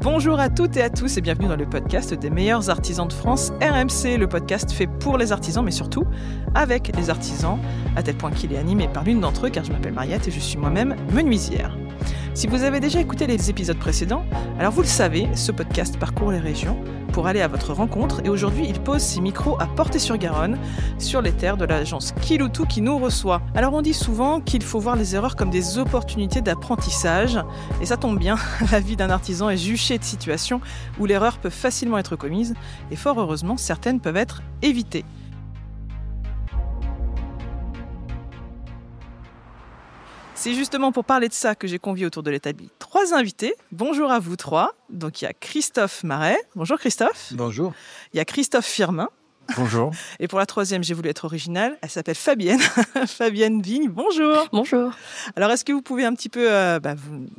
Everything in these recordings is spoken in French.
Bonjour à toutes et à tous et bienvenue dans le podcast des meilleurs artisans de France, RMC, le podcast fait pour les artisans mais surtout avec les artisans, à tel point qu'il est animé par l'une d'entre eux car je m'appelle Mariette et je suis moi-même menuisière. Si vous avez déjà écouté les épisodes précédents, alors vous le savez, ce podcast parcourt les régions pour aller à votre rencontre et aujourd'hui il pose ses micros à Portet-sur-Garonne sur les terres de l'agence Kiloutou qui nous reçoit. Alors on dit souvent qu'il faut voir les erreurs comme des opportunités d'apprentissage et ça tombe bien, la vie d'un artisan est juchée de situations où l'erreur peut facilement être commise et fort heureusement certaines peuvent être évitées. C'est justement pour parler de ça que j'ai convié autour de l'établi 3 invités. Bonjour à vous 3. Donc il y a Christophe Marais. Bonjour Christophe. Bonjour. Il y a Christophe Firmin. Bonjour. Et pour la 3e, j'ai voulu être originale. Elle s'appelle Fabienne. Fabienne Vigne, bonjour. Bonjour. Alors, est-ce que vous pouvez un petit peu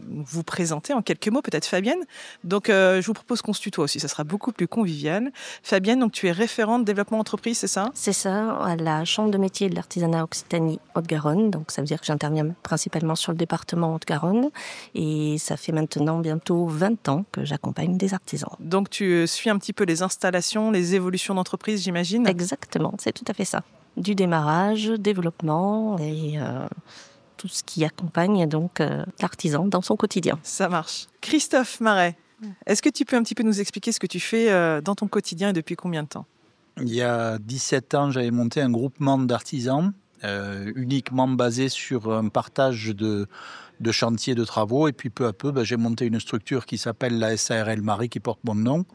vous présenter en quelques mots, peut-être Fabienne ? Donc, je vous propose qu'on se tutoie aussi, ça sera beaucoup plus convivial. Fabienne, donc tu es référente développement entreprise, c'est ça ? C'est ça, à la Chambre de métier de l'artisanat Occitanie Haute-Garonne. Donc, ça veut dire que j'interviens principalement sur le département Haute-Garonne. Et ça fait maintenant bientôt 20 ans que j'accompagne des artisans. Donc, tu suis un petit peu les installations, les évolutions d'entreprise, j'imagine ? Exactement, c'est tout à fait ça. Du démarrage, développement et tout ce qui accompagne donc l'artisan dans son quotidien. Ça marche. Christophe Marais, est-ce que tu peux un petit peu nous expliquer ce que tu fais dans ton quotidien et depuis combien de temps ? Il y a 17 ans, j'avais monté un groupement d'artisans uniquement basé sur un partage de chantiers de travaux. Et puis peu à peu, j'ai monté une structure qui s'appelle la SARL Marais, qui porte mon nom,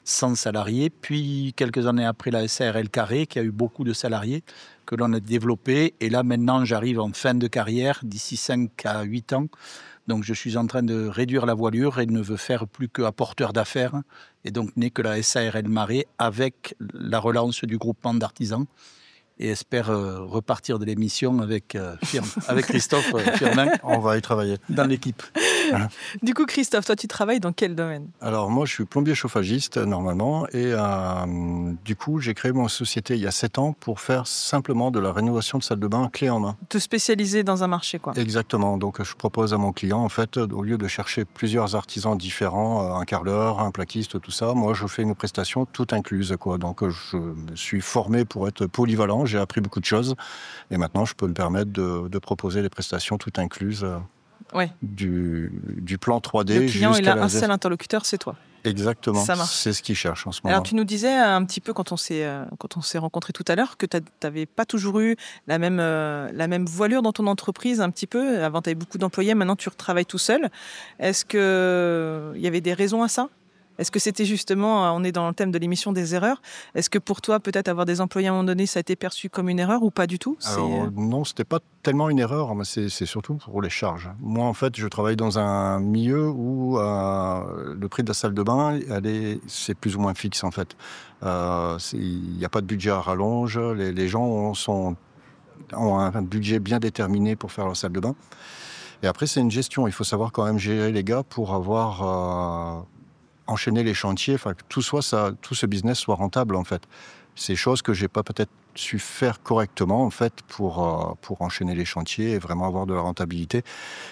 100 salariés. Puis quelques années après, la SARL Carré, qui a eu beaucoup de salariés, que l'on a développé. Et là, maintenant, j'arrive en fin de carrière, d'ici 5 à 8 ans. Donc, je suis en train de réduire la voilure et ne veux faire plus qu'apporteur d'affaires. Et donc, n'est que la SARL Marais avec la relance du groupement d'artisans. Et espère repartir de l'émission avec Christophe Firmin. On va y travailler. Dans l'équipe. Du coup, Christophe, toi, tu travailles dans quel domaine ? Alors, moi, je suis plombier chauffagiste, normalement. Et du coup, j'ai créé mon société il y a 7 ans pour faire simplement de la rénovation de salle de bain clé en main. Te spécialiser dans un marché, quoi. Exactement. Donc, je propose à mon client, en fait, au lieu de chercher plusieurs artisans différents, un carreleur, un plaquiste, tout ça, moi, je fais une prestation toute incluse, quoi. Donc, je me suis formé pour être polyvalent. J'ai appris beaucoup de choses. Et maintenant, je peux me permettre de proposer des prestations toutes incluses. Ouais. Du plan 3D. Le client, il a un seul seul interlocuteur, c'est toi. Exactement, ça marche. C'est ce qu'il cherche en ce moment. Alors tu nous disais un petit peu quand on s'est rencontrés tout à l'heure que tu n'avais pas toujours eu la même voilure dans ton entreprise un petit peu. Avant tu avais beaucoup d'employés, maintenant tu retravailles tout seul. Est-ce qu'il y avait des raisons à ça ? Est-ce que c'était justement, on est dans le thème de l'émission des erreurs, est-ce que pour toi, peut-être avoir des employés à un moment donné, ça a été perçu comme une erreur ou pas du tout ? Alors, non, c'était pas tellement une erreur, mais c'est surtout pour les charges. Moi, en fait, je travaille dans un milieu où le prix de la salle de bain, c'est plus ou moins fixe, en fait. Il n'y a pas de budget à rallonge, les gens ont un budget bien déterminé pour faire leur salle de bain. Et après, c'est une gestion. Il faut savoir quand même gérer les gars pour avoir... enchaîner les chantiers, enfin que tout ce business soit rentable en fait. C'est choses que j'ai pas peut-être su faire correctement en fait pour enchaîner les chantiers et vraiment avoir de la rentabilité.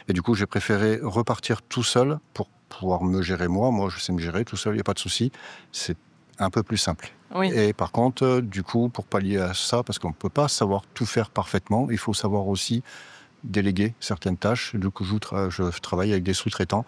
Et du coup, j'ai préféré repartir tout seul pour pouvoir me gérer moi. Moi, je sais me gérer tout seul, il n'y a pas de souci. C'est un peu plus simple. Oui. Et par contre, du coup, pour pallier à ça, parce qu'on ne peut pas savoir tout faire parfaitement, il faut savoir aussi déléguer certaines tâches. Du coup, je travaille avec des sous-traitants.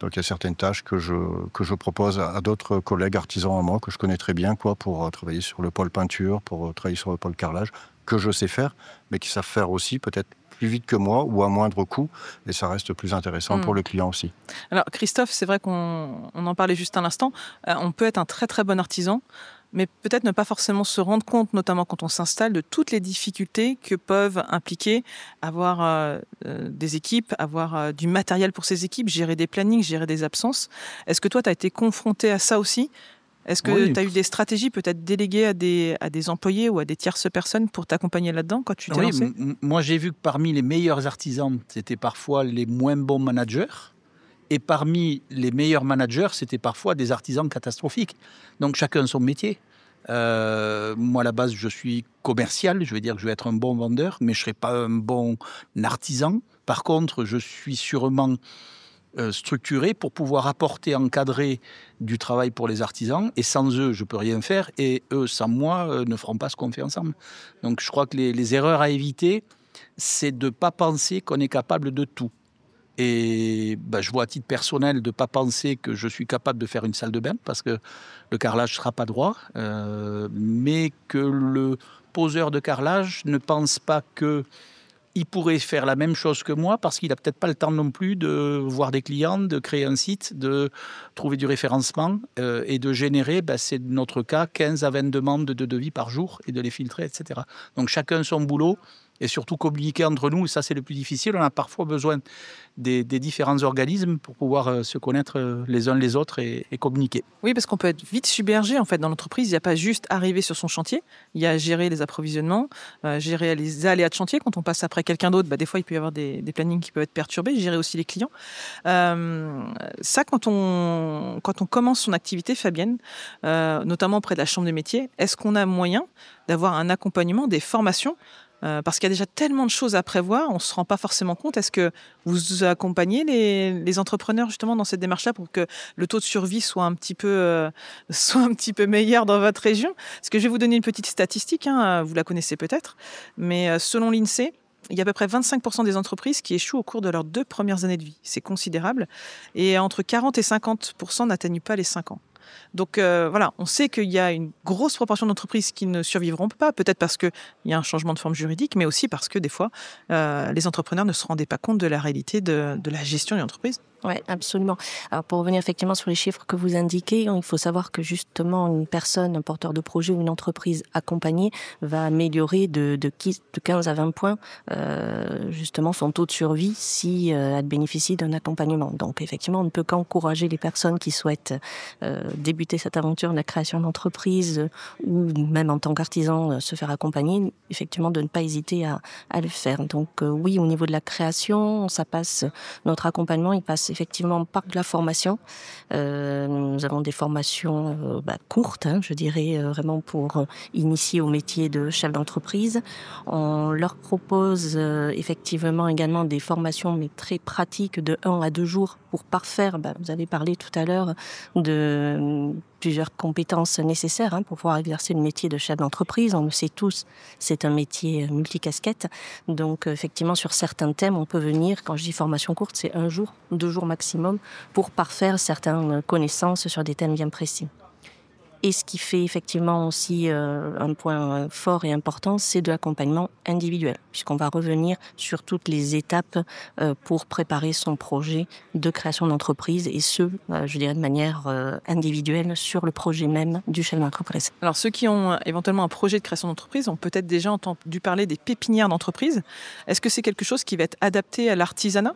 Donc il y a certaines tâches que je propose à d'autres collègues artisans à moi, que je connais très bien, pour travailler sur le pôle peinture, pour travailler sur le pôle carrelage, que je sais faire, mais qui savent faire aussi peut-être plus vite que moi ou à moindre coût, et ça reste plus intéressant pour le client aussi. Alors Christophe, c'est vrai qu'on en parlait juste à l'instant, on peut être un très très bon artisan, mais peut-être ne pas forcément se rendre compte, notamment quand on s'installe, de toutes les difficultés que peuvent impliquer avoir des équipes, avoir du matériel pour ces équipes, gérer des plannings, gérer des absences. Est-ce que toi, tu as été confronté à ça aussi ? Est-ce que tu as eu des stratégies peut-être déléguées à des employés ou à des tierces personnes pour t'accompagner là-dedans quand tu t'es lancé ? Moi, j'ai vu que parmi les meilleurs artisans, c'était parfois les moins bons managers. Et parmi les meilleurs managers, c'était parfois des artisans catastrophiques. Donc, chacun son métier. Moi, à la base, je suis commercial. Je veux dire que je vais être un bon vendeur, mais je ne serai pas un bon artisan. Par contre, je suis sûrement structurés pour pouvoir apporter, encadrer du travail pour les artisans. Et sans eux, je ne peux rien faire. Et eux, sans moi, ne feront pas ce qu'on fait ensemble. Donc je crois que les erreurs à éviter, c'est de ne pas penser qu'on est capable de tout. Et je vois à titre personnel de ne pas penser que je suis capable de faire une salle de bain parce que le carrelage ne sera pas droit, mais que le poseur de carrelage ne pense pas qu'il pourrait faire la même chose que moi parce qu'il n'a peut-être pas le temps non plus de voir des clients, de créer un site, de trouver du référencement et de générer, c'est notre cas, 15 à 20 demandes de devis par jour et de les filtrer, etc. Donc chacun son boulot. Et surtout communiquer entre nous, ça c'est le plus difficile. On a parfois besoin des différents organismes pour pouvoir se connaître les uns les autres et communiquer. Oui, parce qu'on peut être vite submergé en fait dans l'entreprise. Il n'y a pas juste arriver sur son chantier. Il y a gérer les approvisionnements, gérer les aléas de chantier. Quand on passe après quelqu'un d'autre, des fois il peut y avoir des plannings qui peuvent être perturbés. Gérer aussi les clients. Ça, quand on commence son activité, Fabienne, notamment auprès de la Chambre des métiers, est-ce qu'on a moyen d'avoir un accompagnement, des formations? Parce qu'il y a déjà tellement de choses à prévoir, on ne se rend pas forcément compte. Est-ce que vous accompagnez les entrepreneurs justement dans cette démarche-là pour que le taux de survie soit un petit peu meilleur dans votre région? Parce que je vais vous donner une petite statistique, vous la connaissez peut-être, mais selon l'INSEE, il y a à peu près 25% des entreprises qui échouent au cours de leurs 2 premières années de vie. C'est considérable. Et entre 40 et 50% n'atteignent pas les 5 ans. Donc on sait qu'il y a une grosse proportion d'entreprises qui ne survivront pas, peut-être parce qu'il y a un changement de forme juridique, mais aussi parce que des fois, les entrepreneurs ne se rendaient pas compte de la réalité de la gestion d'une entreprise. Oui, absolument. Alors pour revenir effectivement sur les chiffres que vous indiquez, il faut savoir que justement une personne, un porteur de projet ou une entreprise accompagnée va améliorer de 15 à 20 points justement son taux de survie si elle bénéficie d'un accompagnement. Donc effectivement, on ne peut qu'encourager les personnes qui souhaitent débuter cette aventure de la création d'entreprise ou même en tant qu'artisan se faire accompagner, effectivement de ne pas hésiter à le faire. Donc oui, au niveau de la création, notre accompagnement, il passe effectivement par de la formation. Nous avons des formations courtes, je dirais, vraiment pour initier au métier de chef d'entreprise. On leur propose effectivement également des formations, mais très pratiques, de 1 à 2 jours pour parfaire. Vous avez parlé tout à l'heure de plusieurs compétences nécessaires pour pouvoir exercer le métier de chef d'entreprise. On le sait tous, c'est un métier multicasquette. Donc effectivement, sur certains thèmes, on peut venir, quand je dis formation courte, c'est 1 jour, 2 jours maximum, pour parfaire certaines connaissances sur des thèmes bien précis. Et ce qui fait effectivement aussi un point fort et important, c'est de l'accompagnement individuel, puisqu'on va revenir sur toutes les étapes pour préparer son projet de création d'entreprise, et je dirais de manière individuelle, sur le projet même du chef d'entreprise. Alors ceux qui ont éventuellement un projet de création d'entreprise ont peut-être déjà entendu parler des pépinières d'entreprise. Est-ce que c'est quelque chose qui va être adapté à l'artisanat ?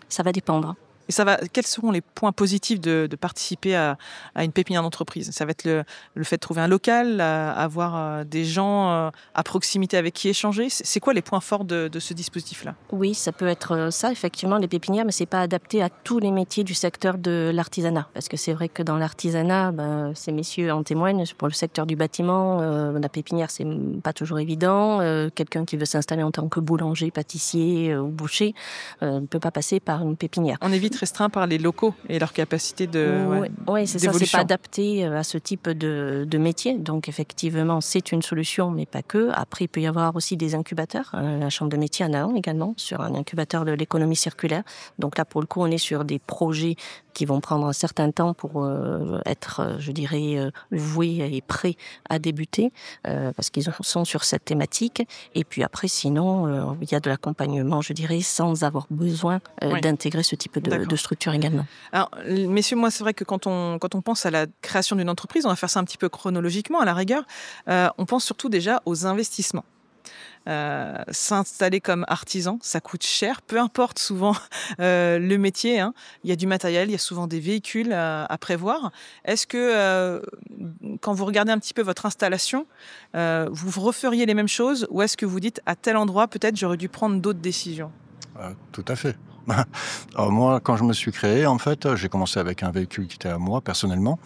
Ça va dépendre. Et quels seront les points positifs de participer à une pépinière d'entreprise ? Ça va être le fait de trouver un local, avoir des gens à proximité avec qui échanger. C'est quoi les points forts de ce dispositif-là ? Oui, ça peut être ça, effectivement, les pépinières, mais c'est pas adapté à tous les métiers du secteur de l'artisanat. Parce que c'est vrai que dans l'artisanat, ces messieurs en témoignent, pour le secteur du bâtiment, la pépinière, c'est pas toujours évident. Quelqu'un qui veut s'installer en tant que boulanger, pâtissier ou boucher ne peut pas passer par une pépinière. On est vite restreint par les locaux et leur capacité Oui, c'est d'évolution. ça, c'est pas adapté à ce type de métier. Donc effectivement, c'est une solution, mais pas que. Après, il peut y avoir aussi des incubateurs. La Chambre de métier en a un également, sur un incubateur de l'économie circulaire. Donc là, pour le coup, on est sur des projets qui vont prendre un certain temps pour être, je dirais, voués et prêts à débuter, parce qu'ils sont sur cette thématique. Et puis après, sinon, il y a de l'accompagnement, je dirais, sans avoir besoin d'intégrer ce type de structure également. Alors, messieurs, moi, c'est vrai que quand on pense à la création d'une entreprise, on va faire ça un petit peu chronologiquement, à la rigueur. On pense surtout déjà aux investissements. S'installer comme artisan, ça coûte cher, peu importe souvent le métier. Il y a du matériel, il y a souvent des véhicules à prévoir. Est-ce que quand vous regardez un petit peu votre installation, vous referiez les mêmes choses, ou est-ce que vous dites à tel endroit, peut-être j'aurais dû prendre d'autres décisions ? Tout à fait. Alors moi, quand je me suis créé, en fait, j'ai commencé avec un véhicule qui était à moi, personnellement.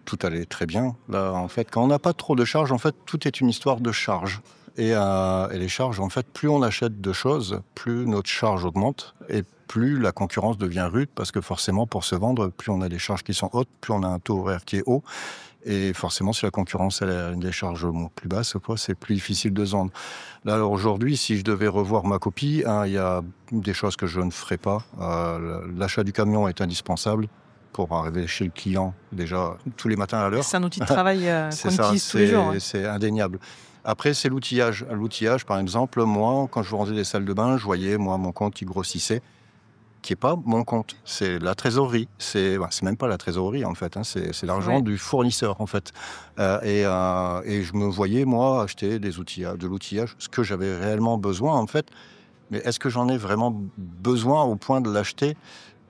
Tout allait très bien. Là, en fait, quand on n'a pas trop de charges, en fait, tout est une histoire de charge. Et les charges, en fait, plus on achète de choses, plus notre charge augmente et plus la concurrence devient rude parce que forcément, pour se vendre, plus on a des charges qui sont hautes, plus on a un taux horaire qui est haut. Et forcément, si la concurrence a des charges plus basses, c'est plus difficile de se vendre. Là, alors aujourd'hui, si je devais revoir ma copie, il y a des choses que je ne ferai pas. L'achat du camion est indispensable pour arriver chez le client déjà tous les matins à l'heure. C'est un outil de travail qu'on ça, utilise tous les jours. c'est indéniable. Après, c'est l'outillage. L'outillage, par exemple, moi, quand je vendais des salles de bain, je voyais mon compte qui grossissait, qui n'est pas mon compte. C'est la trésorerie. C'est même pas la trésorerie, en fait. C'est l'argent du fournisseur, en fait. Et je me voyais, moi, acheter de l'outillage, ce que j'avais réellement besoin, en fait. Mais est-ce que j'en ai vraiment besoin au point de l'acheter ?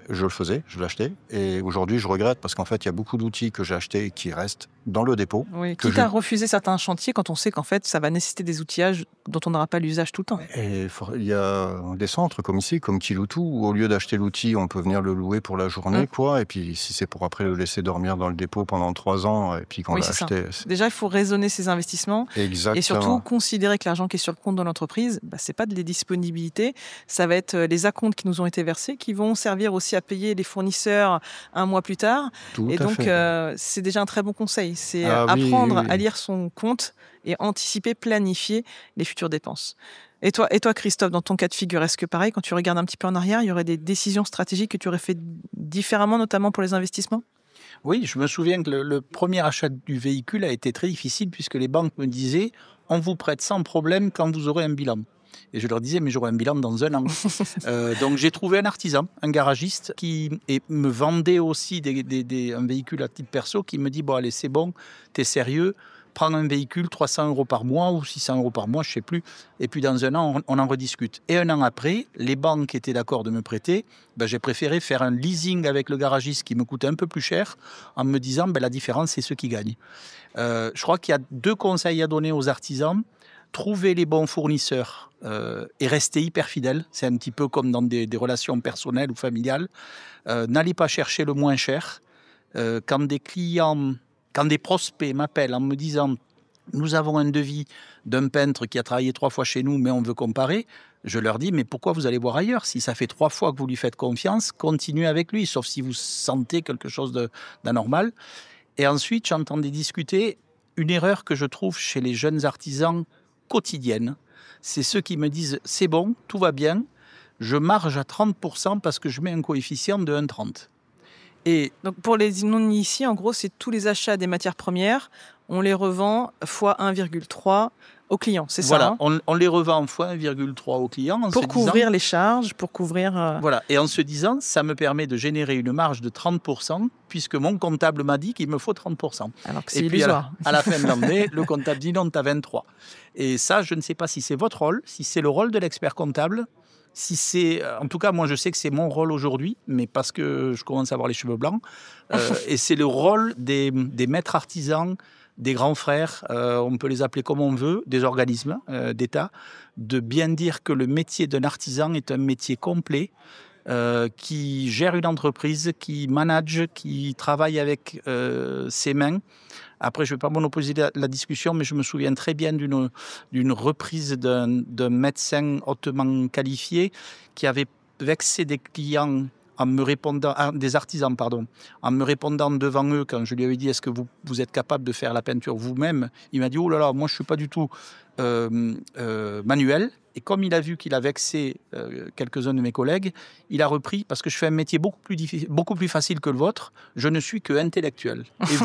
Je le faisais, je l'achetais. Et aujourd'hui, je regrette parce qu'en fait, il y a beaucoup d'outils que j'ai achetés et qui restent dans le dépôt. Oui, quitte à refuser certains chantiers quand on sait qu'en fait, ça va nécessiter des outillages dont on n'aura pas l'usage tout le temps. Et il y a des centres comme ici, comme Kiloutou, où au lieu d'acheter l'outil, on peut venir le louer pour la journée, quoi. Et puis, si c'est pour après le laisser dormir dans le dépôt pendant 3 ans, et puis qu'on l'a acheté... Déjà, il faut raisonner ses investissements. Exactement. Et surtout, considérer que l'argent qui est sur le compte de l'entreprise, c'est pas de les disponibilités, ça va être les acomptes qui nous ont été versés, qui vont servir aussi à payer les fournisseurs un mois plus tard. Et donc, c'est déjà un très bon conseil. C'est apprendre à lire son compte et anticiper, planifier les futures dépenses. Et toi, Christophe, dans ton cas de figure, est-ce que pareil, quand tu regardes un petit peu en arrière, il y aurait des décisions stratégiques que tu aurais fait différemment, notamment pour les investissements ? Oui, je me souviens que le premier achat du véhicule a été très difficile puisque les banques me disaient « on vous prête sans problème quand vous aurez un bilan ». Et je leur disais, mais j'aurai un bilan dans 1 an. Donc j'ai trouvé un artisan, un garagiste, qui me vendait aussi un véhicule à titre perso, qui me dit, bon allez, c'est bon, t'es sérieux, prends un véhicule, 300 € par mois ou 600 € par mois, je ne sais plus. Et puis dans 1 an, on en rediscute. Et 1 an après, les banques étaient d'accord de me prêter. J'ai préféré faire un leasing avec le garagiste qui me coûtait un peu plus cher, en me disant, la différence, c'est ceux qui gagnent. Je crois qu'il y a 2 conseils à donner aux artisans. Trouver les bons fournisseurs et rester hyper fidèle. C'est un petit peu comme dans des relations personnelles ou familiales. N'allez pas chercher le moins cher. Quand des prospects m'appellent en me disant « nous avons un devis d'un peintre qui a travaillé 3 fois chez nous, mais on veut comparer », je leur dis « mais pourquoi vous allez voir ailleurs ? Si ça fait 3 fois que vous lui faites confiance, continuez avec lui, sauf si vous sentez quelque chose d'anormal. » Et ensuite, j'entendais discuter une erreur que je trouve chez les jeunes artisans quotidienne, c'est ceux qui me disent c'est bon, tout va bien, je marge à 30% parce que je mets un coefficient de 1,30. Et donc pour les non-initiés, en gros, c'est tous les achats des matières premières, on les revend fois 1,3 aux clients, c'est voilà, ça on les revend fois 1,3 aux clients. Pour couvrir les charges, pour couvrir... Voilà, et en se disant, ça me permet de générer une marge de 30%, puisque mon comptable m'a dit qu'il me faut 30%. Alors que c'est et puis illusoire. À la fin de l'année, le comptable dit non, tu as 23. Et ça, je ne sais pas si c'est votre rôle, si c'est le rôle de l'expert comptable, si c'est... En tout cas, moi, je sais que c'est mon rôle aujourd'hui, mais parce que je commence à avoir les cheveux blancs. Et c'est le rôle des maîtres artisans, des grands frères, on peut les appeler comme on veut, des organismes d'État, de bien dire que le métier d'un artisan est un métier complet, qui gère une entreprise, qui manage, qui travaille avec ses mains. Après, je ne vais pas monopoliser la discussion, mais je me souviens très bien d'une reprise d'un médecin hautement qualifié qui avait vexé des clients en me répondant, des artisans, pardon, en me répondant devant eux quand je lui avais dit est-ce que vous êtes capable de faire la peinture vous-même, il m'a dit oh là là, moi je ne suis pas du tout manuel. Et comme il a vu qu'il a vexé quelques-uns de mes collègues, il a repris, parce que je fais un métier beaucoup plus facile que le vôtre, je ne suis que intellectuel. Et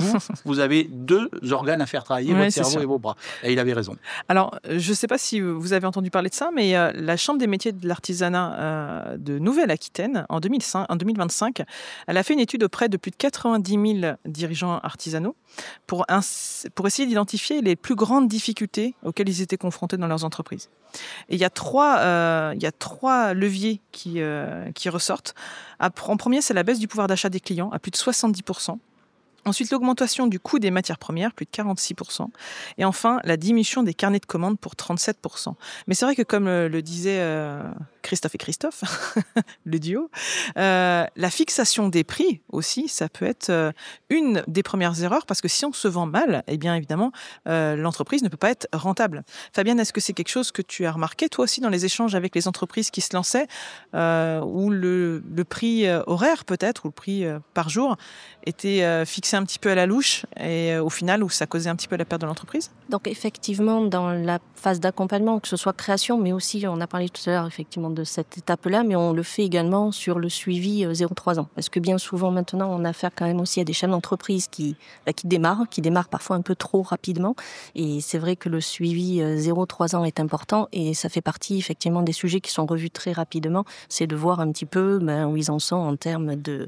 vous avez 2 organes à faire travailler, votre cerveau et vos bras. Et il avait raison. Alors, je ne sais pas si vous avez entendu parler de ça, mais la Chambre des métiers de l'artisanat de Nouvelle-Aquitaine, en 2025, elle a fait une étude auprès de plus de 90 000 dirigeants artisanaux pour essayer d'identifier les plus grandes difficultés auxquelles ils étaient confrontés dans leurs entreprises. Et il y a 3 leviers qui ressortent. En premier, c'est la baisse du pouvoir d'achat des clients à plus de 70%. Ensuite, l'augmentation du coût des matières premières, plus de 46%. Et enfin, la diminution des carnets de commandes pour 37%. Mais c'est vrai que comme le disait Christophe et Christophe, le duo, la fixation des prix aussi, ça peut être une des premières erreurs parce que si on se vend mal, eh bien évidemment, l'entreprise ne peut pas être rentable. Fabienne, est-ce que c'est quelque chose que tu as remarqué toi aussi dans les échanges avec les entreprises qui se lançaient, où le prix horaire peut-être, ou le prix par jour, était fixé un petit peu à la louche et au final où ça causait un petit peu la perte de l'entreprise? Donc effectivement, dans la phase d'accompagnement, que ce soit création, mais aussi, on a parlé tout à l'heure effectivement de cette étape-là, mais on le fait également sur le suivi 0-3 ans. Parce que bien souvent maintenant, on a affaire quand même aussi à des chefs d'entreprise qui démarrent parfois un peu trop rapidement. Et c'est vrai que le suivi 0-3 ans est important et ça fait partie effectivement des sujets qui sont revus très rapidement. C'est de voir un petit peu où ils en sont en termes de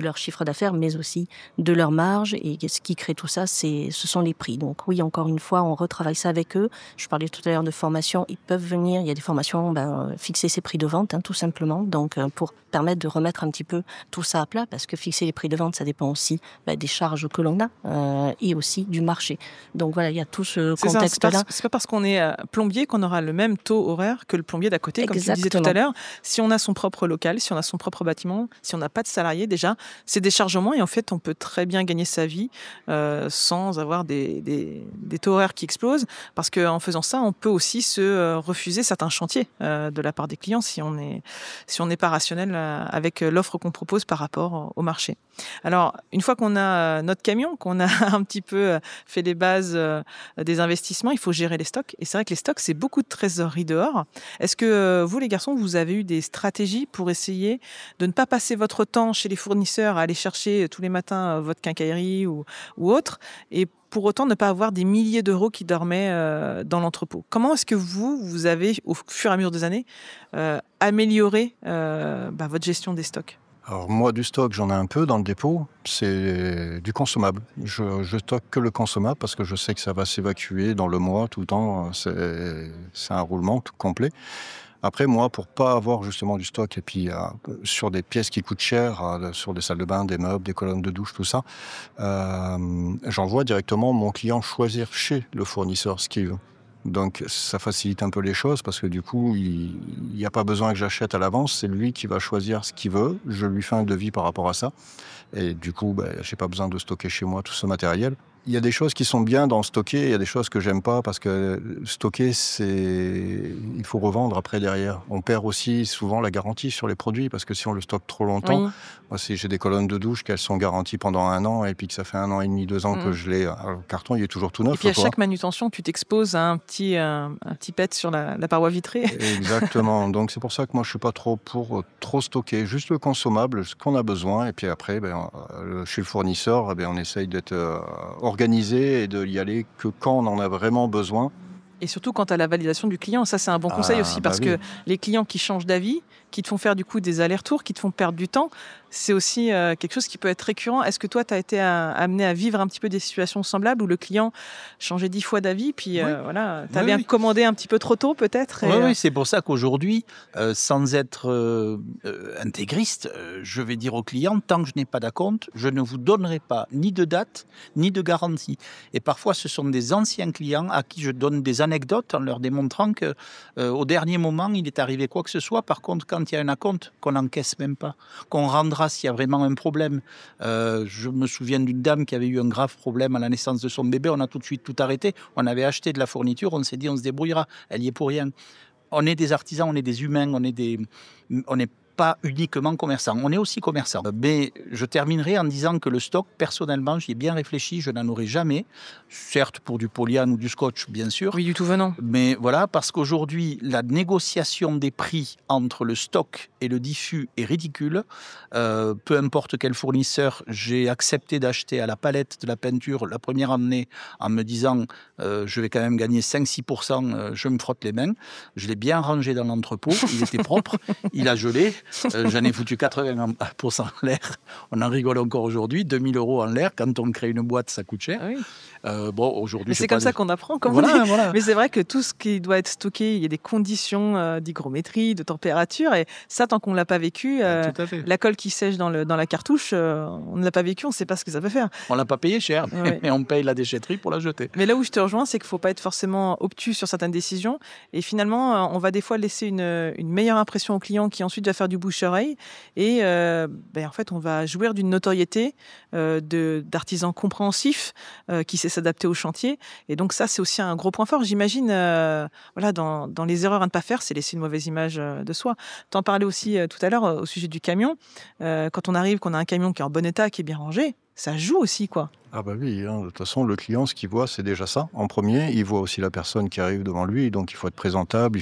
leur chiffre d'affaires, mais aussi de leur marge. Et ce qui crée tout ça, ce sont les prix. Donc oui, encore une fois, on retravaille ça avec eux. Je parlais tout à l'heure de formation. Ils peuvent venir, il y a des formations, fixer ses prix de vente, tout simplement. Donc pour permettre de remettre un petit peu tout ça à plat, parce que fixer les prix de vente, ça dépend aussi des charges que l'on a et aussi du marché. Donc voilà, il y a tout ce contexte-là. C'est pas parce qu'on est plombier qu'on aura le même taux horaire que le plombier d'à côté, comme tu disais tout à l'heure. Si on a son propre local, si on a son propre bâtiment, si on n'a pas de salariés, déjà, c'est des charges en moins et en fait, on peut très bien gagner sa vie sans avoir des taux horaires qui explosent, parce qu'en faisant ça, on peut aussi se refuser certains chantiers de la part des clients si on n'est pas rationnel avec l'offre qu'on propose par rapport au marché. Alors, une fois qu'on a notre camion, qu'on a un petit peu fait les bases des investissements, il faut gérer les stocks. Et c'est vrai que les stocks, c'est beaucoup de trésorerie dehors. Est-ce que vous, les garçons, vous avez eu des stratégies pour essayer de ne pas passer votre temps chez les fournisseurs à aller chercher tous les matins votre quincaillerie ou autre, et pour autant ne pas avoir des milliers d'euros qui dormaient dans l'entrepôt? Comment est-ce que vous avez, au fur et à mesure des années, amélioré votre gestion des stocks? Alors moi, du stock, j'en ai un peu dans le dépôt. C'est du consommable. Je stocke que le consommable parce que je sais que ça va s'évacuer dans le mois tout le temps. C'est un roulement tout complet. Après, moi, pour pas avoir justement du stock et puis sur des pièces qui coûtent cher, sur des salles de bain, des meubles, des colonnes de douche, tout ça, j'envoie directement mon client choisir chez le fournisseur ce qu'il veut. Donc ça facilite un peu les choses parce que du coup, il n'y a pas besoin que j'achète à l'avance, c'est lui qui va choisir ce qu'il veut, je lui fais un devis par rapport à ça. Et du coup, j'ai pas besoin de stocker chez moi tout ce matériel. Il y a des choses qui sont bien dans stocker, il y a des choses que j'aime pas parce que stocker, il faut revendre après derrière. On perd aussi souvent la garantie sur les produits parce que si on le stocke trop longtemps, moi j'ai des colonnes de douche qu'elles sont garanties pendant 1 an et puis que ça fait 1 an et demi, 2 ans que je l'ai. Le carton, il est toujours tout neuf. Et puis à chaque manutention, tu t'exposes à un petit pet sur la paroi vitrée. Exactement. Donc c'est pour ça que moi je suis pas trop pour trop stocker, juste le consommable, ce qu'on a besoin. Et puis après, chez le fournisseur, on essaye d'être organisé et de y aller que quand on en a vraiment besoin. Et surtout quant à la validation du client, ça c'est un bon conseil aussi, parce que les clients qui changent d'avis, qui te font faire du coup des allers-retours, qui te font perdre du temps, c'est aussi quelque chose qui peut être récurrent. Est-ce que toi, tu as été amené à vivre un petit peu des situations semblables où le client changeait 10 fois d'avis, puis tu as bien commandé un petit peu trop tôt peut-être? Oui, c'est pour ça qu'aujourd'hui, sans être intégriste, je vais dire au client, tant que je n'ai pas d'acompte, je ne vous donnerai pas ni de date, ni de garantie. Et parfois, ce sont des anciens clients à qui je donne des anecdotes en leur démontrant qu'au dernier moment, il est arrivé quoi que ce soit. Par contre, quand il y a un acompte, qu'on n'encaisse même pas, qu'on rendra s'il y a vraiment un problème. Je me souviens d'une dame qui avait eu un grave problème à la naissance de son bébé. On a tout de suite tout arrêté. On avait acheté de la fourniture. On s'est dit, on se débrouillera. Elle y est pour rien. On est des artisans, on est des humains, on n'est pas uniquement commerçant, on est aussi commerçant. Mais je terminerai en disant que le stock, personnellement, j'y ai bien réfléchi, je n'en aurai jamais. Certes, pour du polyane ou du scotch, bien sûr. Oui, du tout venant. Mais voilà, parce qu'aujourd'hui, la négociation des prix entre le stock et le diffus est ridicule. Peu importe quel fournisseur, j'ai accepté d'acheter à la palette de la peinture la première année en me disant je vais quand même gagner 5-6%, je me frotte les mains. Je l'ai bien rangé dans l'entrepôt, il était propre, il a gelé. J'en ai foutu 80% en l'air. On en rigole encore aujourd'hui. 2 000 € en l'air. Quand on crée une boîte, ça coûte cher. Ah oui. Aujourd'hui, Mais c'est comme ça qu'on apprend, comme on dit. Mais c'est vrai que tout ce qui doit être stocké, il y a des conditions d'hygrométrie, de température, et ça, tant qu'on ne l'a pas vécu, Tout à fait. la colle qui sèche dans la cartouche, on ne l'a pas vécu, on ne sait pas ce que ça peut faire. On ne l'a pas payé cher, mais on paye la déchetterie pour la jeter. Mais là où je te rejoins, c'est qu'il ne faut pas être forcément obtus sur certaines décisions, et finalement, on va des fois laisser une meilleure impression au client qui ensuite va faire du bouche-oreille, et en fait, on va jouir d'une notoriété d'artisans compréhensifs qui sait s'adapter au chantier. Et donc ça, c'est aussi un gros point fort. J'imagine, dans les erreurs à ne pas faire, c'est laisser une mauvaise image de soi. Tu en parlais aussi tout à l'heure au sujet du camion. Quand on arrive, qu'on a un camion qui est en bon état, qui est bien rangé, ça joue aussi, quoi. Ah bah oui, de toute façon, le client, ce qu'il voit, c'est déjà ça. En premier, il voit aussi la personne qui arrive devant lui, donc il faut être présentable,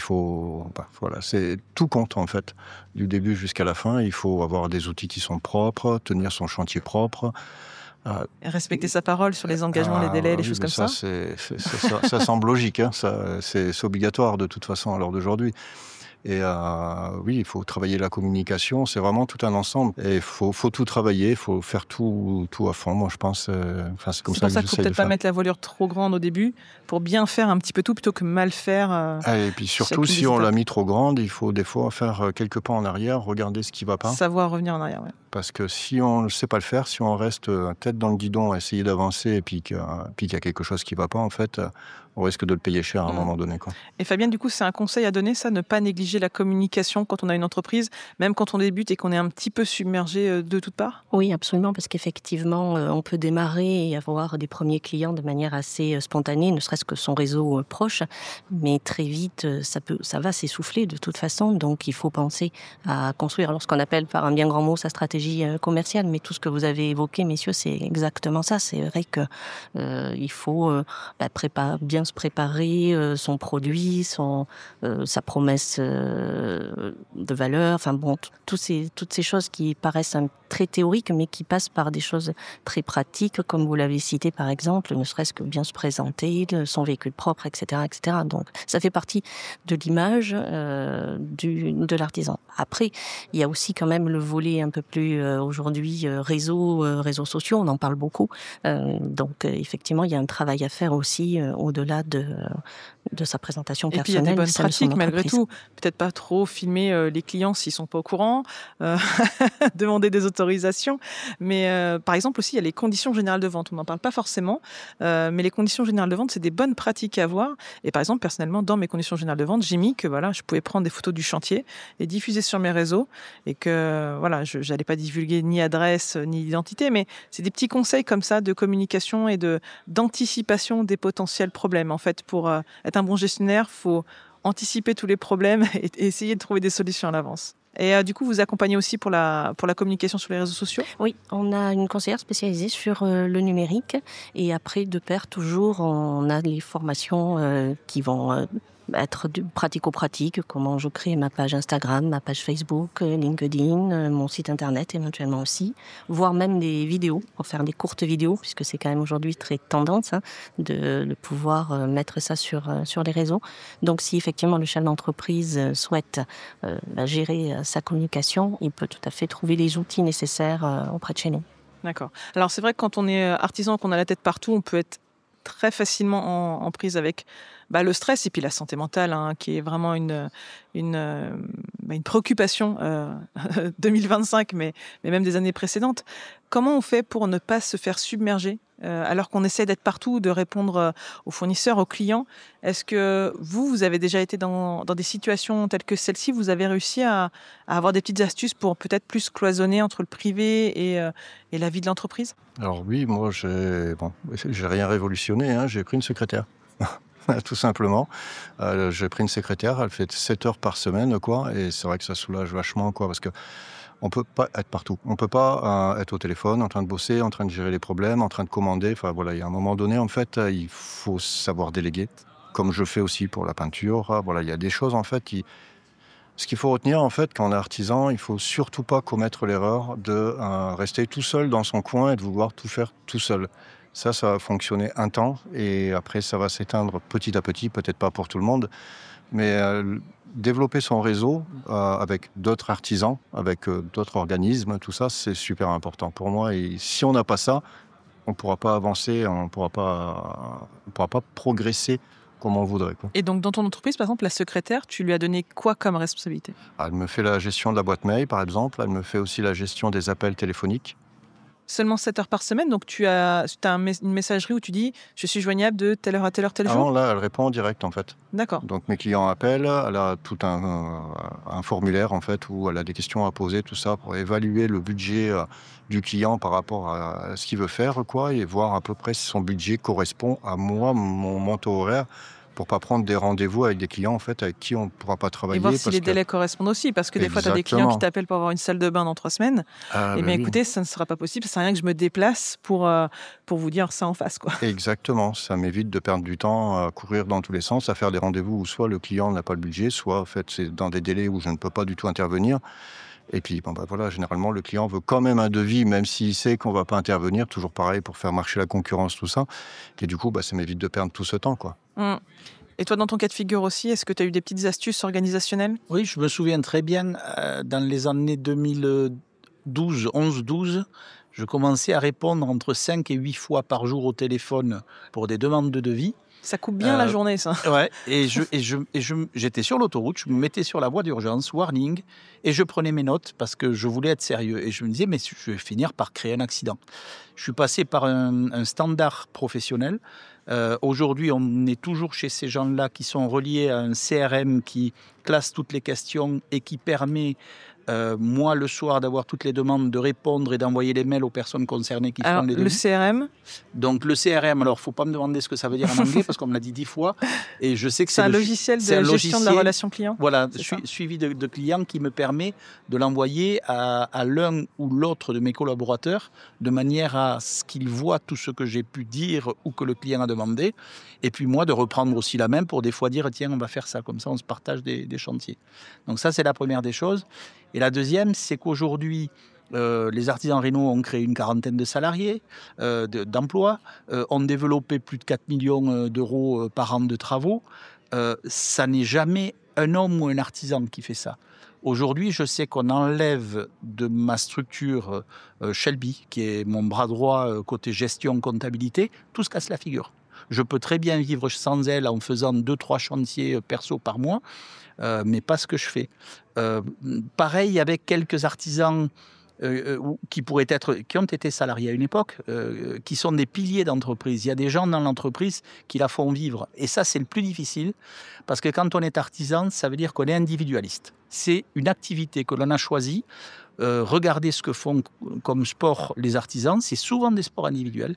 c'est tout compte en fait. Du début jusqu'à la fin, il faut avoir des outils qui sont propres, tenir son chantier propre. Respecter sa parole sur les engagements, les délais, les choses comme ça. Ça semble logique, hein, c'est obligatoire de toute façon à l'heure d'aujourd'hui. Et oui, il faut travailler la communication, c'est vraiment tout un ensemble. Et il faut tout travailler, il faut faire tout à fond, moi je pense. C'est comme ça qu'il faut peut-être pas mettre la voilure trop grande au début, pour bien faire un petit peu tout plutôt que mal faire. Et puis surtout, si on l'a mis trop grande, il faut des fois faire quelques pas en arrière, regarder ce qui ne va pas. Savoir revenir en arrière, ouais. Parce que si on ne sait pas le faire, si on reste tête dans le guidon à essayer d'avancer et puis qu'il y a quelque chose qui ne va pas, en fait, on risque de le payer cher à un moment donné, quoi. Et Fabienne, du coup, c'est un conseil à donner, ça, ne pas négliger la communication quand on a une entreprise, même quand on débute et qu'on est un petit peu submergé de toutes parts? Oui, absolument, parce qu'effectivement, on peut démarrer et avoir des premiers clients de manière assez spontanée, ne serait-ce que son réseau proche, mais très vite, ça va s'essouffler de toute façon, donc il faut penser à construire, alors ce qu'on appelle par un bien grand mot sa stratégie commerciale, mais tout ce que vous avez évoqué, messieurs, c'est exactement ça. C'est vrai que il faut bien se préparer son produit, sa promesse de valeur, enfin bon, toutes ces choses qui paraissent très théoriques, mais qui passent par des choses très pratiques, comme vous l'avez cité par exemple, ne serait-ce que bien se présenter, son véhicule propre, etc., etc. Donc ça fait partie de l'image de l'artisan. Après, il y a aussi quand même le volet un peu plus aujourd'hui réseaux sociaux, on en parle beaucoup. Donc effectivement, il y a un travail à faire aussi au-delà de sa présentation personnelle. Et puis il y a des bonnes pratiques malgré tout. Peut-être pas trop filmer les clients s'ils sont pas au courant, demander des autorisations. Mais par exemple aussi, il y a les conditions générales de vente. On n'en parle pas forcément, mais les conditions générales de vente, c'est des bonnes pratiques à avoir. Et par exemple, personnellement, dans mes conditions générales de vente, j'ai mis que je pouvais prendre des photos du chantier et diffuser sur mes réseaux, et que je n'allais pas divulguer ni adresse ni identité, mais c'est des petits conseils comme ça de communication et d'anticipation des potentiels problèmes. En fait, pour être un bon gestionnaire, il faut anticiper tous les problèmes et essayer de trouver des solutions à l'avance. Et du coup, vous accompagnez aussi pour la communication sur les réseaux sociaux? Oui, on a une conseillère spécialisée sur le numérique, et après, de pair, toujours, on a les formations qui vont être pratico-pratique, comment je crée ma page Instagram, ma page Facebook, LinkedIn, mon site internet éventuellement aussi, voire même des vidéos, pour faire des courtes vidéos, puisque c'est quand même aujourd'hui très tendance de pouvoir mettre ça sur les réseaux. Donc si effectivement le chef d'entreprise souhaite gérer sa communication, il peut tout à fait trouver les outils nécessaires auprès de chez nous. D'accord. Alors c'est vrai que quand on est artisan, qu'on a la tête partout, on peut être très facilement en prise avec le stress et puis la santé mentale, qui est vraiment une préoccupation 2025, mais même des années précédentes. Comment on fait pour ne pas se faire submerger alors qu'on essaie d'être partout, de répondre aux fournisseurs, aux clients? Est-ce que vous avez déjà été dans des situations telles que celle-ci? Vous avez réussi à avoir des petites astuces pour peut-être plus cloisonner entre le privé et la vie de l'entreprise? Alors oui, moi, j'ai rien révolutionné, j'ai pris une secrétaire. Tout simplement. J'ai pris une secrétaire, elle fait 7 heures par semaine, quoi, et c'est vrai que ça soulage vachement, quoi, parce que on peut pas être partout. On peut pas être au téléphone, en train de bosser, en train de gérer les problèmes, en train de commander. Enfin voilà, il y a un moment donné, en fait, il faut savoir déléguer, comme je fais aussi pour la peinture. Voilà, il y a des choses, en fait, ce qu'il faut retenir, en fait, quand on est artisan, il faut surtout pas commettre l'erreur de rester tout seul dans son coin et de vouloir tout faire tout seul. Ça va fonctionner un temps et après ça va s'éteindre petit à petit, peut-être pas pour tout le monde, mais développer son réseau avec d'autres artisans, avec d'autres organismes, tout ça, c'est super important pour moi. Et si on n'a pas ça, on ne pourra pas avancer, on ne pourra pas progresser comme on voudrait, quoi. Et donc, dans ton entreprise, par exemple, la secrétaire, tu lui as donné quoi comme responsabilité ? Elle me fait la gestion de la boîte mail, par exemple. Elle me fait aussi la gestion des appels téléphoniques. Seulement 7 heures par semaine, donc tu as une messagerie où tu dis « je suis joignable de telle heure à telle heure, tel jour ». Non, là, elle répond en direct, en fait. D'accord. Donc mes clients appellent, elle a tout un formulaire, en fait, où elle a des questions à poser, tout ça, pour évaluer le budget du client par rapport à ce qu'il veut faire, quoi, et voir à peu près si son budget correspond à moi, mon taux horaire, pour pas prendre des rendez-vous avec des clients, en fait, avec qui on ne pourra pas travailler. Et voir si les délais correspondent aussi, parce que des fois, tu as des clients qui t'appellent pour avoir une salle de bain dans 3 semaines. Écoutez, ça ne sera pas possible, ça sert à rien que je me déplace pour vous dire ça en face, quoi. Exactement, ça m'évite de perdre du temps à courir dans tous les sens, à faire des rendez-vous où soit le client n'a pas le budget, soit en fait, c'est dans des délais où je ne peux pas du tout intervenir. Et puis, voilà, généralement, le client veut quand même un devis, même s'il sait qu'on ne va pas intervenir, toujours pareil, pour faire marcher la concurrence, tout ça. Et du coup, ça m'évite de perdre tout ce temps, quoi. Et toi, dans ton cas de figure aussi, est-ce que tu as eu des petites astuces organisationnelles ? Oui, je me souviens très bien, dans les années 2012, je commençais à répondre entre 5 et 8 fois par jour au téléphone pour des demandes de devis. Ça coupe bien la journée, ça. Ouais, j'étais sur l'autoroute, je me mettais sur la voie d'urgence, warning, et je prenais mes notes parce que je voulais être sérieux. Et je me disais, mais je vais finir par créer un accident. Je suis passé par un standard professionnel. Aujourd'hui, on est toujours chez ces gens-là qui sont reliés à un CRM qui classe toutes les questions et qui permet, moi, le soir, d'avoir toutes les demandes, de répondre et d'envoyer les mails aux personnes concernées qui font les devis. Le CRM ? Donc, le CRM, alors, il ne faut pas me demander ce que ça veut dire en anglais parce qu'on me l'a dit 10 fois. Et je sais que c'est un logiciel de gestion de la relation client. Voilà, suivi de clients qui me permet de l'envoyer à l'un ou l'autre de mes collaborateurs de manière à ce qu'ils voient tout ce que j'ai pu dire ou que le client a demandé. Et puis, moi, de reprendre aussi la main pour des fois dire, tiens, on va faire ça. Comme ça, on se partage des chantiers. Donc, ça, c'est la première des choses. Et la deuxième, c'est qu'aujourd'hui, les artisans rénaux ont créé une quarantaine de salariés, d'emplois, ont développé plus de 4 millions d'euros par an de travaux. Ça n'est jamais un homme ou un artisan qui fait ça. Aujourd'hui, je sais qu'on enlève de ma structure Shelby, qui est mon bras droit côté gestion, comptabilité, tout se casse la figure. Je peux très bien vivre sans elle en faisant 2-3 chantiers perso par mois, mais pas ce que je fais. Pareil avec quelques artisans qui ont été salariés à une époque, qui sont des piliers d'entreprise. Il y a des gens dans l'entreprise qui la font vivre. Et ça, c'est le plus difficile, parce que quand on est artisan, ça veut dire qu'on est individualiste. C'est une activité que l'on a choisie. Regardez ce que font comme sport les artisans, c'est souvent des sports individuels,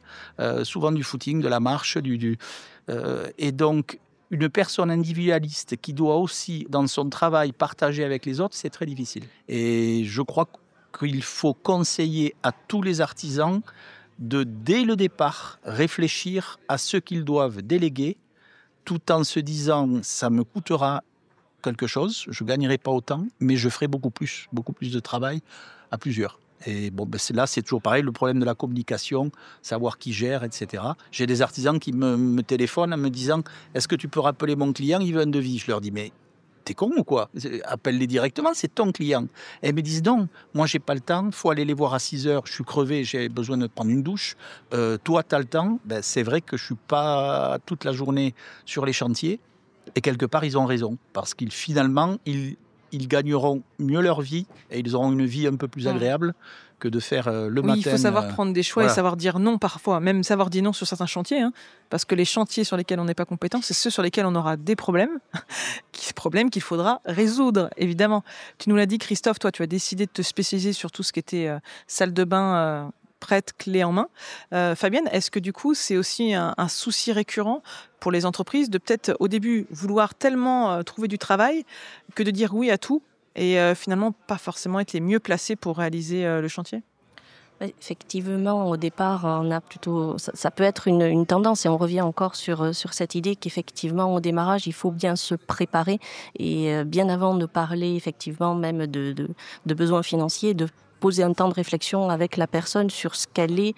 souvent du footing, de la marche, et donc une personne individualiste qui doit aussi, dans son travail, partager avec les autres, c'est très difficile. Et je crois qu'il faut conseiller à tous les artisans de, dès le départ, réfléchir à ce qu'ils doivent déléguer, tout en se disant « ça me coûtera quelque chose, je ne gagnerai pas autant, mais je ferai beaucoup plus de travail à plusieurs ». Et bon, là, c'est toujours pareil, le problème de la communication, savoir qui gère, etc. J'ai des artisans qui me téléphonent en me disant « est-ce que tu peux rappeler mon client, il veut un devis ?» Je leur dis « mais t'es con ou quoi? Appelle-les directement, c'est ton client. » Et elles me disent « non, moi j'ai pas le temps, il faut aller les voir à 6 heures, je suis crevé, j'ai besoin de prendre une douche. Toi, tu as le temps. » C'est vrai que je ne suis pas toute la journée sur les chantiers. Et quelque part, ils ont raison, parce qu'ils finalement, ils gagneront mieux leur vie et ils auront une vie un peu plus agréable que de faire le matin. Il faut savoir prendre des choix et savoir dire non parfois, même savoir dire non sur certains chantiers, parce que les chantiers sur lesquels on n'est pas compétent, c'est ceux sur lesquels on aura des problèmes qu'il faudra résoudre, évidemment. Tu nous l'as dit, Christophe, toi, tu as décidé de te spécialiser sur tout ce qui était salle de bain prête, clé en main. Fabienne, est-ce que du coup, c'est aussi un souci récurrent pour les entreprises de peut-être au début vouloir tellement trouver du travail que de dire oui à tout et finalement pas forcément être les mieux placés pour réaliser le chantier? Effectivement, au départ, on a plutôt, ça peut être une tendance et on revient encore sur cette idée qu'effectivement, au démarrage, il faut bien se préparer et bien avant de parler effectivement même de besoins financiers, de poser un temps de réflexion avec la personne sur ce qu'elle est,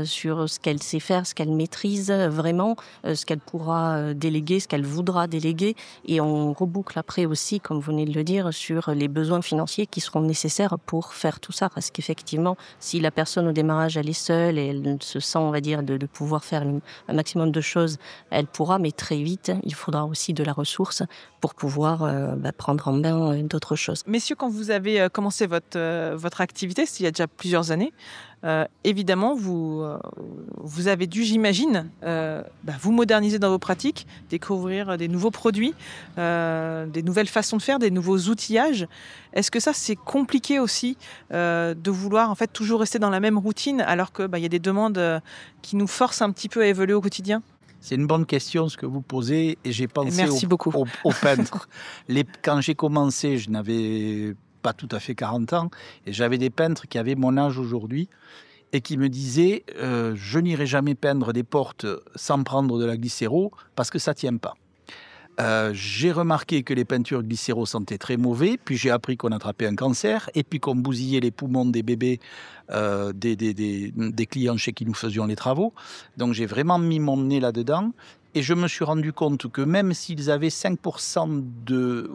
sur ce qu'elle sait faire, ce qu'elle maîtrise vraiment, ce qu'elle pourra déléguer, ce qu'elle voudra déléguer. Et on reboucle après aussi, comme vous venez de le dire, sur les besoins financiers qui seront nécessaires pour faire tout ça. Parce qu'effectivement, si la personne au démarrage, elle est seule et elle se sent, on va dire, de pouvoir faire un maximum de choses, elle pourra, mais très vite, il faudra aussi de la ressource pour pouvoir prendre en main d'autres choses. Messieurs, quand vous avez commencé votre activité, c'était il y a déjà plusieurs années, évidemment, vous avez dû, j'imagine, vous moderniser dans vos pratiques, découvrir des nouveaux produits, des nouvelles façons de faire, des nouveaux outillages. Est-ce que ça, c'est compliqué aussi de vouloir en fait toujours rester dans la même routine alors que y a des demandes qui nous forcent un petit peu à évoluer au quotidien? C'est une bonne question ce que vous posez et j'ai pensé aux peintres. Quand j'ai commencé, je n'avais pas tout à fait 40 ans et j'avais des peintres qui avaient mon âge aujourd'hui et qui me disaient je n'irai jamais peindre des portes sans prendre de la glycéro parce que ça ne tient pas. J'ai remarqué que les peintures glycéro sentaient très mauvais, puis j'ai appris qu'on attrapait un cancer, et puis qu'on bousillait les poumons des bébés des clients chez qui nous faisions les travaux. Donc j'ai vraiment mis mon nez là-dedans, et je me suis rendu compte que même s'ils avaient 5% de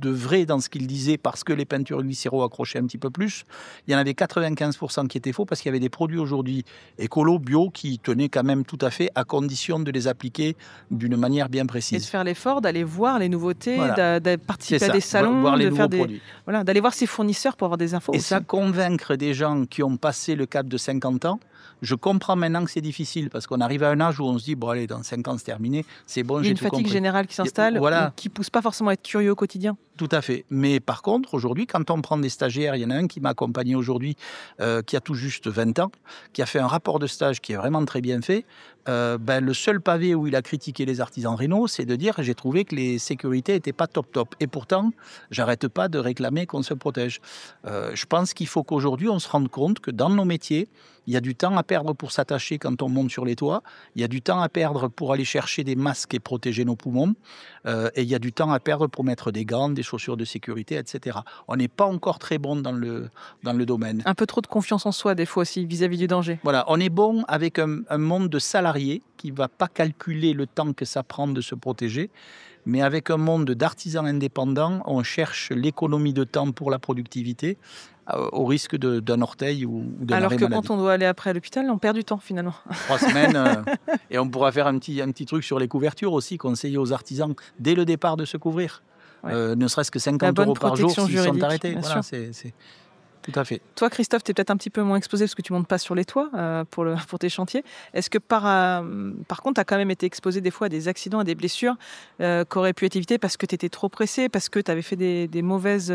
vrai dans ce qu'ils disaient, parce que les peintures glycéro accrochaient un petit peu plus, il y en avait 95% qui étaient faux, parce qu'il y avait des produits aujourd'hui écolo, bio, qui tenaient quand même tout à fait, à condition de les appliquer d'une manière bien précise. Et de faire l'effort d'aller voir les nouveautés, voilà. de participer à des salons, voir les nouveaux produits. Voilà, d'aller voir ses fournisseurs pour avoir des infos. Et aussi. ça, convaincre des gens qui ont passé le cap de 50 ans, je comprends maintenant que c'est difficile, parce qu'on arrive à un âge où on se dit, bon allez, dans 5 ans c'est terminé, c'est bon, j'ai tout compris. Il y a une fatigue générale qui s'installe, qui ne pousse pas forcément à être curieux au quotidien. Tout à fait. Mais par contre, aujourd'hui, quand on prend des stagiaires, il y en a un qui m'a accompagné aujourd'hui, qui a tout juste 20 ans, qui a fait un rapport de stage qui est vraiment très bien fait. Le seul pavé où il a critiqué les artisans rénaux, c'est de dire j'ai trouvé que les sécurités n'étaient pas top. Et pourtant, j'arrête pas de réclamer qu'on se protège. Je pense qu'il faut qu'aujourd'hui, on se rende compte que dans nos métiers, il y a du temps à perdre pour s'attacher quand on monte sur les toits. Il y a du temps à perdre pour aller chercher des masques et protéger nos poumons. Et il y a du temps à perdre pour mettre des gants, des chaussures de sécurité, etc. On n'est pas encore très bon dans le domaine. Un peu trop de confiance en soi, des fois aussi, vis-à-vis du danger. Voilà, on est bon avec un monde de salariés qui ne va pas calculer le temps que ça prend de se protéger. Mais avec un monde d'artisans indépendants, on cherche l'économie de temps pour la productivité au risque d'un orteil ou d'un arrêt maladie. Alors que quand on doit aller après à l'hôpital, on perd du temps finalement. 3 semaines, et on pourra faire un petit truc sur les couvertures aussi, conseiller aux artisans dès le départ de se couvrir. Ouais. Ne serait-ce que 50 € par jour s'ils sont arrêtés. Voilà, c'est tout à fait. Toi, Christophe, tu es peut-être un petit peu moins exposé parce que tu ne montes pas sur les toits pour tes chantiers. Est-ce que par contre, tu as quand même été exposé des fois à des accidents, à des blessures qui auraient pu être évitées parce que tu étais trop pressé, parce que tu avais fait des mauvaises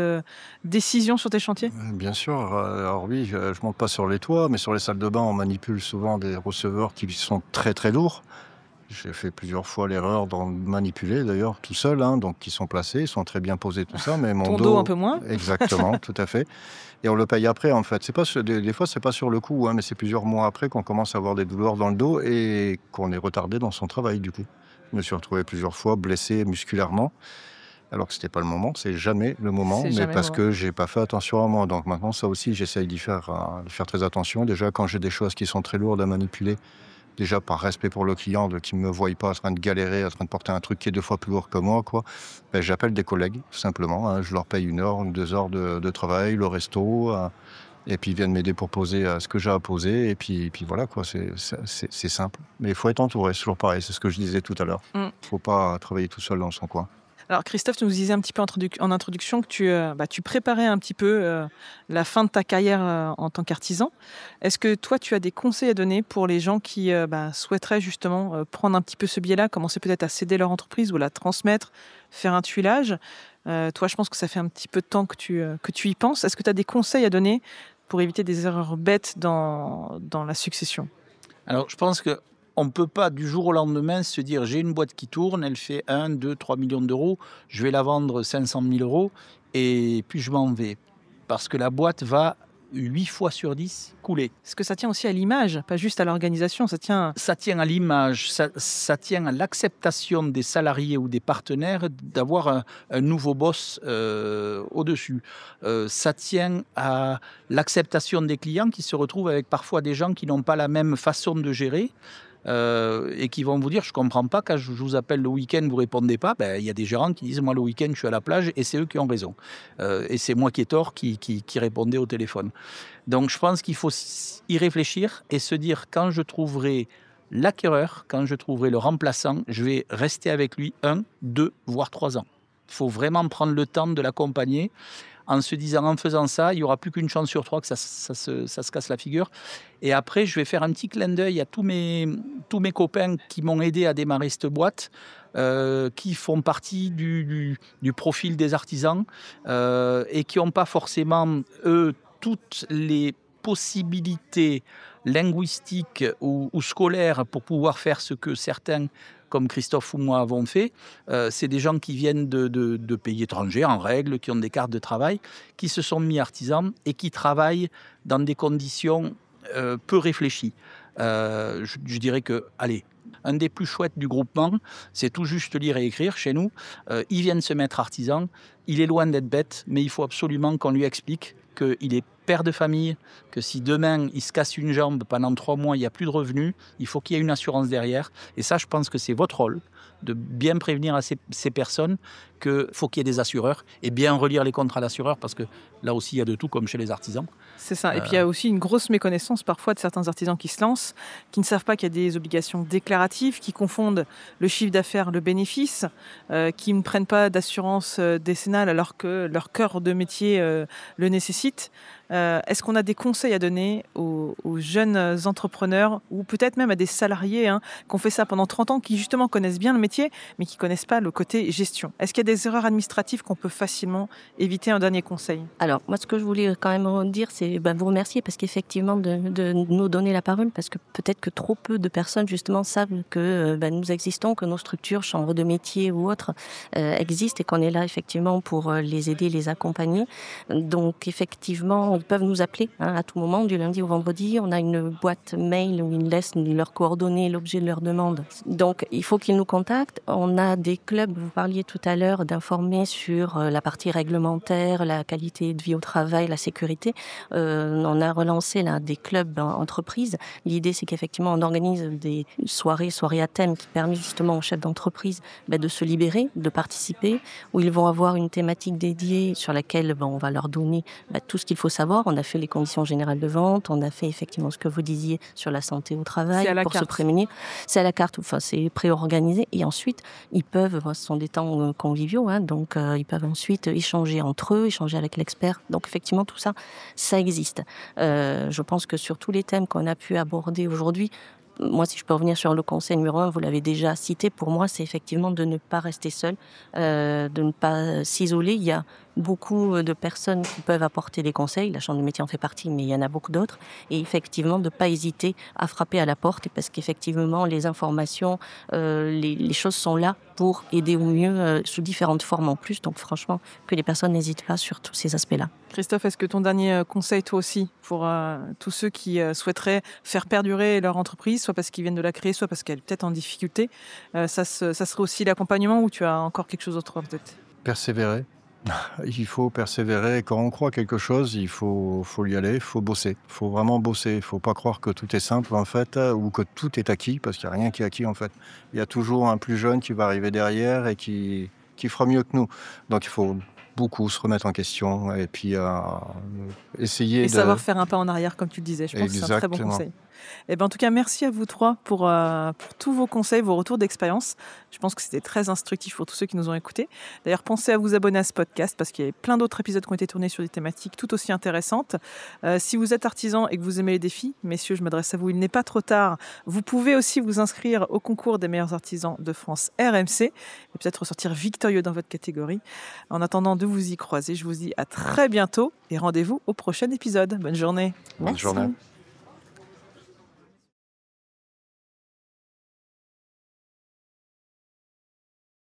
décisions sur tes chantiers? Bien sûr. Alors oui, je ne monte pas sur les toits, mais sur les salles de bain, on manipule souvent des receveurs qui sont très très lourds. J'ai fait plusieurs fois l'erreur d'en manipuler, d'ailleurs, tout seul, donc qui sont placés, ils sont très bien posés, tout ça, mais mon Ton dos un peu moins. Exactement, tout à fait. Et on le paye après, en fait. C'est pas des fois, c'est pas sur le coup, mais c'est plusieurs mois après qu'on commence à avoir des douleurs dans le dos et qu'on est retardé dans son travail, du coup. Je me suis retrouvé plusieurs fois blessé musculairement, alors que c'était pas le moment, c'est jamais le moment, mais parce que j'ai pas fait attention à moi. Donc maintenant, ça aussi, j'essaye d'y faire très attention. Déjà, quand j'ai des choses qui sont très lourdes à manipuler, déjà par respect pour le client, qui ne me voie pas en train de galérer, en train de porter un truc qui est 2 fois plus lourd que moi, j'appelle des collègues, tout simplement. Je leur paye 1 heure ou 2 heures de travail, le resto, et puis ils viennent m'aider pour poser ce que j'ai à poser. Et puis voilà, c'est simple. Mais il faut être entouré, c'est toujours pareil, c'est ce que je disais tout à l'heure. Il ne faut pas travailler tout seul dans son coin. Alors Christophe, tu nous disais un petit peu en introduction que tu préparais un petit peu la fin de ta carrière en tant qu'artisan. Est-ce que toi, tu as des conseils à donner pour les gens qui souhaiteraient justement prendre un petit peu ce biais-là, commencer peut-être à céder leur entreprise ou la transmettre, faire un tuilage? Toi, je pense que ça fait un petit peu de temps que tu y penses. Est-ce que tu as des conseils à donner pour éviter des erreurs bêtes dans la succession? Alors, je pense que on ne peut pas du jour au lendemain se dire j'ai une boîte qui tourne, elle fait 1, 2, 3 millions d'euros, je vais la vendre 500 000 € et puis je m'en vais. Parce que la boîte va 8 fois sur 10 coulé. Est-ce que ça tient aussi à l'image, pas juste à l'organisation, ça tient à l'image, ça tient à l'acceptation des salariés ou des partenaires d'avoir un nouveau boss au-dessus. Ça tient à l'acceptation des clients qui se retrouvent avec parfois des gens qui n'ont pas la même façon de gérer. Et qui vont vous dire, je ne comprends pas, quand je vous appelle le week-end, vous ne répondez pas. Il y a des gérants qui disent, moi le week-end je suis à la plage, et c'est eux qui ont raison. Et c'est moi qui ai tort qui répondais au téléphone. Donc je pense qu'il faut y réfléchir et se dire, quand je trouverai l'acquéreur, quand je trouverai le remplaçant, je vais rester avec lui 1, 2, voire 3 ans. Il faut vraiment prendre le temps de l'accompagner en se disant, en faisant ça, il n'y aura plus qu'une chance sur 3 que ça se casse la figure. Et après, je vais faire un petit clin d'œil à tous mes copains qui m'ont aidé à démarrer cette boîte, qui font partie du profil des artisans et qui n'ont pas forcément, eux, toutes les possibilités linguistiques ou scolaires pour pouvoir faire ce que certains, comme Christophe ou moi, avons fait. C'est des gens qui viennent de pays étrangers, en règle, qui ont des cartes de travail, qui se sont mis artisans et qui travaillent dans des conditions peu réfléchies. Je dirais que, allez, un des plus chouettes du groupement, c'est tout juste lire et écrire chez nous. Ils viennent se mettre artisans. Il est loin d'être bête, mais il faut absolument qu'on lui explique qu'il est père de famille, que si demain il se casse une jambe pendant 3 mois, il n'y a plus de revenus, il faut qu'il y ait une assurance derrière. Et ça, je pense que c'est votre rôle, de bien prévenir à ces personnes qu'il faut qu'il y ait des assureurs et bien relire les contrats d'assureurs, parce que là aussi, il y a de tout, comme chez les artisans. C'est ça. Et puis il y a aussi une grosse méconnaissance parfois de certains artisans qui se lancent, qui ne savent pas qu'il y a des obligations déclaratives, qui confondent le chiffre d'affaires, le bénéfice, qui ne prennent pas d'assurance décennale alors que leur cœur de métier le nécessite. Est-ce qu'on a des conseils à donner aux jeunes entrepreneurs ou peut-être même à des salariés qui ont fait ça pendant 30 ans, qui justement connaissent bien le métier, mais qui ne connaissent pas le côté gestion? Est-ce qu'il y a des erreurs administratives qu'on peut facilement éviter? Un dernier conseil. Alors, moi, ce que je voulais quand même dire, c'est vous remercier parce qu'effectivement, de nous donner la parole, parce que peut-être que trop peu de personnes, justement, savent que nous existons, que nos structures, chambres de métier ou autres, existent et qu'on est là, effectivement, pour les aider, les accompagner. Donc, effectivement, ils peuvent nous appeler à tout moment, du lundi au vendredi. On a une boîte mail où ils laissent leurs coordonnées, l'objet de leur demande. Donc, il faut qu'ils nous contactent. On a des clubs, vous parliez tout à l'heure, d'informer sur la partie réglementaire, la qualité de vie au travail, la sécurité. On a relancé là des clubs entreprises. L'idée, c'est qu'effectivement, on organise des soirées à thème qui permettent justement aux chefs d'entreprise de se libérer, de participer, où ils vont avoir une thématique dédiée sur laquelle on va leur donner tout ce qu'il faut savoir. On a fait les conditions générales de vente, on a fait effectivement ce que vous disiez sur la santé au travail pour se prémunir. C'est à la carte, enfin c'est préorganisé. Et ensuite, ils peuvent, ce sont des temps conviviaux, donc ils peuvent ensuite échanger entre eux, échanger avec l'expert. Donc effectivement, tout ça, ça existe. Je pense que sur tous les thèmes qu'on a pu aborder aujourd'hui, moi, si je peux revenir sur le conseil numéro 1, vous l'avez déjà cité, pour moi, c'est effectivement de ne pas rester seul, de ne pas s'isoler. Il y a beaucoup de personnes qui peuvent apporter des conseils. La Chambre de métier en fait partie, mais il y en a beaucoup d'autres. Et effectivement, de ne pas hésiter à frapper à la porte, parce qu'effectivement, les informations, les choses sont là pour aider au mieux sous différentes formes en plus. Donc franchement, que les personnes n'hésitent pas sur tous ces aspects-là. Christophe, est-ce que ton dernier conseil, toi aussi, pour tous ceux qui souhaiteraient faire perdurer leur entreprise, soit parce qu'ils viennent de la créer, soit parce qu'elle est peut-être en difficulté, ça serait aussi l'accompagnement, ou tu as encore quelque chose d'autre en tête? Persévérer. Il faut persévérer. Quand on croit quelque chose, il faut y aller, il faut bosser. Il faut vraiment bosser. Il ne faut pas croire que tout est simple, en fait, ou que tout est acquis, parce qu'il n'y a rien qui est acquis, en fait. Il y a toujours un plus jeune qui va arriver derrière et qui fera mieux que nous. Donc, il faut beaucoup se remettre en question et puis essayer de savoir faire un pas en arrière, comme tu le disais. Je pense que c'est un très bon conseil. En tout cas, merci à vous trois pour tous vos conseils, vos retours d'expérience. Je pense que c'était très instructif pour tous ceux qui nous ont écoutés. D'ailleurs, pensez à vous abonner à ce podcast, parce qu'il y a plein d'autres épisodes qui ont été tournés sur des thématiques tout aussi intéressantes. Si vous êtes artisan et que vous aimez les défis, messieurs, je m'adresse à vous, il n'est pas trop tard. Vous pouvez aussi vous inscrire au concours des meilleurs artisans de France RMC et peut-être ressortir victorieux dans votre catégorie. En attendant de vous y croiser, je vous dis à très bientôt et rendez-vous au prochain épisode. Bonne journée. Bonne journée.